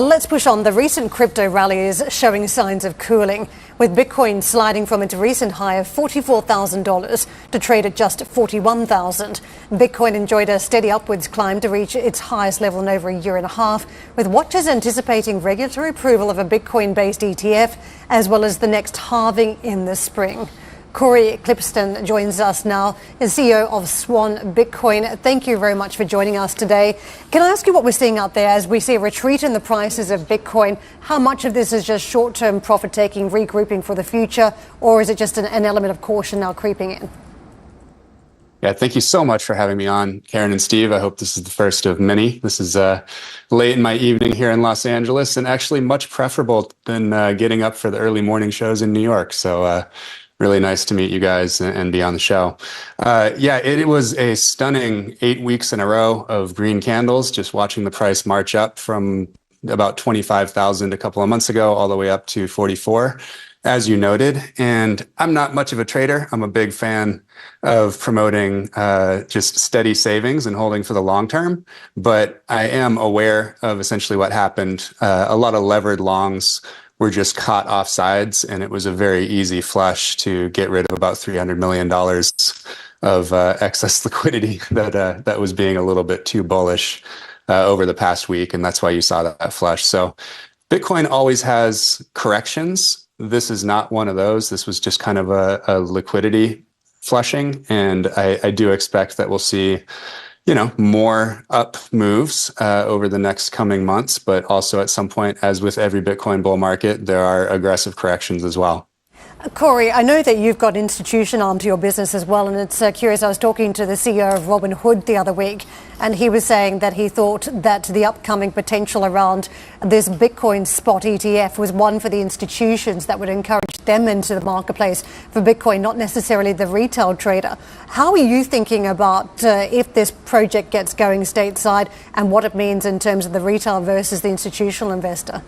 Let's push on. The recent crypto rally is showing signs of cooling, with Bitcoin sliding from its recent high of $44,000 to trade at just $41,000. Bitcoin enjoyed a steady upwards climb to reach its highest level in over a year and a half, with watchers anticipating regulatory approval of a Bitcoin-based ETF, as well as the next halving in the spring. Cory Klippsten joins us now, is CEO of Swan Bitcoin. Thank you very much for joining us today. Can I ask you what we're seeing out there as we see a retreat in the prices of Bitcoin? How much of this is just short-term profit-taking, regrouping for the future, or is it just an element of caution now creeping in? Yeah, thank you so much for having me on, Karen and Steve. I hope this is the first of many. This is late in my evening here in Los Angeles, and actually much preferable than getting up for the early morning shows in New York. So really nice to meet you guys and be on the show. Yeah, it was a stunning 8 weeks in a row of green candles, just watching the price march up from about 25,000 a couple of months ago all the way up to 44, as you noted. And I'm not much of a trader. I'm a big fan of promoting just steady savings and holding for the long term. But I am aware of essentially what happened. A lot of levered longs were just caught off sides, and it was a very easy flush to get rid of about $300 million of excess liquidity that was being a little bit too bullish over the past week, and that's why you saw that flush. So Bitcoin always has corrections. This is not one of those. This was just kind of a liquidity flushing, and I do expect that we'll see more up moves over the next coming months, but also at some point, as with every Bitcoin bull market, there are aggressive corrections as well. Cory, I know that you've got institution arm to your business as well, and it's curious. I was talking to the CEO of Robinhood the other week, and he was saying that he thought that the upcoming potential around this Bitcoin spot ETF was one for the institutions that would encourage them into the marketplace for Bitcoin, not necessarily the retail trader. How are you thinking about if this project gets going stateside and what it means in terms of the retail versus the institutional investor?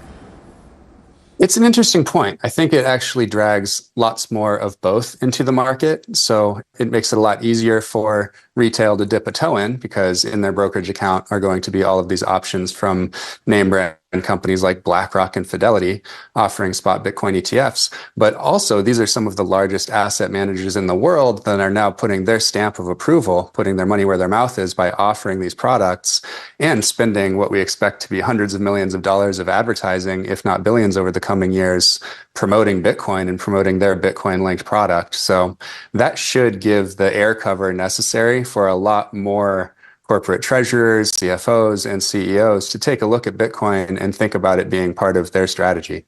It's an interesting point. I think it actually drags lots more of both into the market. So it makes it a lot easier for retail to dip a toe in, because in their brokerage account are going to be all of these options from name brand companies like BlackRock and Fidelity offering spot Bitcoin ETFs. But also, these are some of the largest asset managers in the world that are now putting their stamp of approval, putting their money where their mouth is by offering these products and spending what we expect to be hundreds of millions of dollars of advertising, if not billions over the coming years, promoting Bitcoin and promoting their Bitcoin-linked product. So that should give the air cover necessary for a lot more corporate treasurers, CFOs, and CEOs to take a look at Bitcoin and think about it being part of their strategy.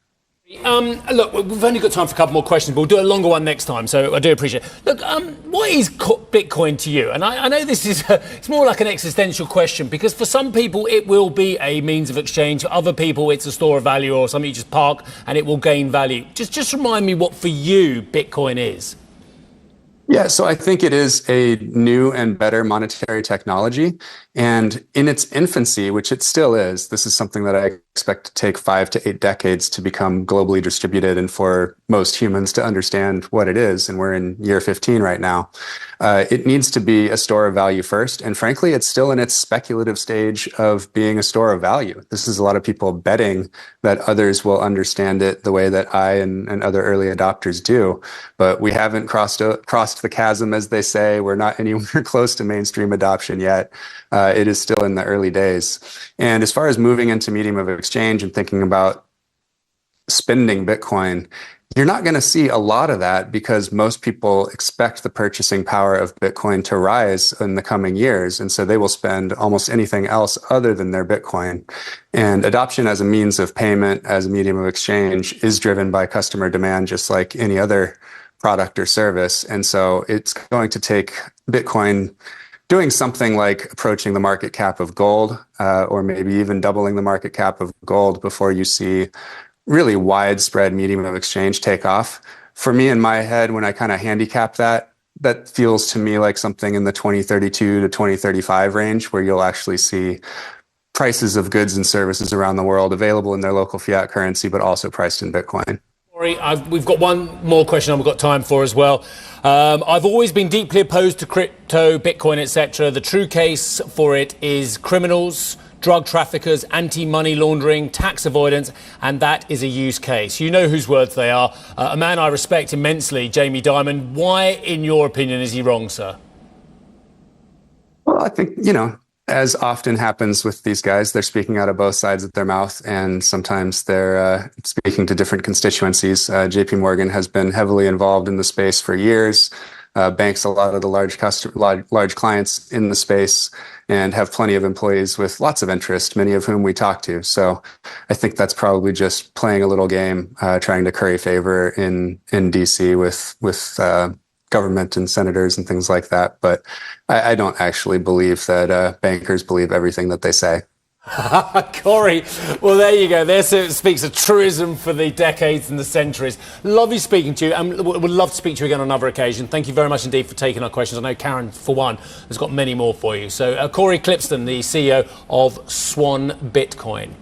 Look, we've only got time for a couple more questions, but we'll do a longer one next time, so I do appreciate it. Look, what is Bitcoin to you? And I know this is it's more like an existential question, because for some people it will be a means of exchange, for other people it's a store of value or something you just park and it will gain value. Just remind me what for you Bitcoin is. Yeah, so I think it is a new and better monetary technology. And in its infancy, which it still is, this is something that I expect to take 5 to 8 decades to become globally distributed and for most humans to understand what it is. And we're in year 15 right now. It needs to be a store of value first. And frankly, it's still in its speculative stage of being a store of value. This is a lot of people betting that others will understand it the way that I and other early adopters do. But we haven't crossed the chasm, as they say. We're not anywhere close to mainstream adoption yet. It is still in the early days. And as far as moving into medium of exchange and thinking about spending Bitcoin, you're not going to see a lot of that, because most people expect the purchasing power of Bitcoin to rise in the coming years. And so they will spend almost anything else other than their Bitcoin. And adoption as a means of payment, as a medium of exchange, is driven by customer demand, just like any other product or service. And so it's going to take Bitcoin doing something like approaching the market cap of gold, or maybe even doubling the market cap of gold before you see really widespread medium of exchange take off. For me, in my head, when I kind of handicap that feels to me like something in the 2032 to 2035 range, where you'll actually see prices of goods and services around the world available in their local fiat currency, but also priced in Bitcoin. Cory, we've got one more question I've got time for as well. I've always been deeply opposed to crypto, Bitcoin, etc. The true case for it is criminals drug traffickers, anti-money laundering, tax avoidance, and that is a use case. You know whose words they are. A man I respect immensely, Jamie Dimon. Why, in your opinion, is he wrong, sir? Well, I think, as often happens with these guys, they're speaking out of both sides of their mouth, and sometimes they're speaking to different constituencies. JP Morgan has been heavily involved in the space for years, banks a lot of the large clients in the space, and have plenty of employees with lots of interest, many of whom we talk to. So I think that's probably just playing a little game, trying to curry favor in DC with government and senators and things like that. But I don't actually believe that bankers believe everything that they say. Cory, well, there you go. There speaks a truism for the decades and the centuries. Lovely speaking to you, and we'd love to speak to you again on another occasion. Thank you very much indeed for taking our questions. I know Karen, for one, has got many more for you. So, Cory Klippsten, the CEO of Swan Bitcoin.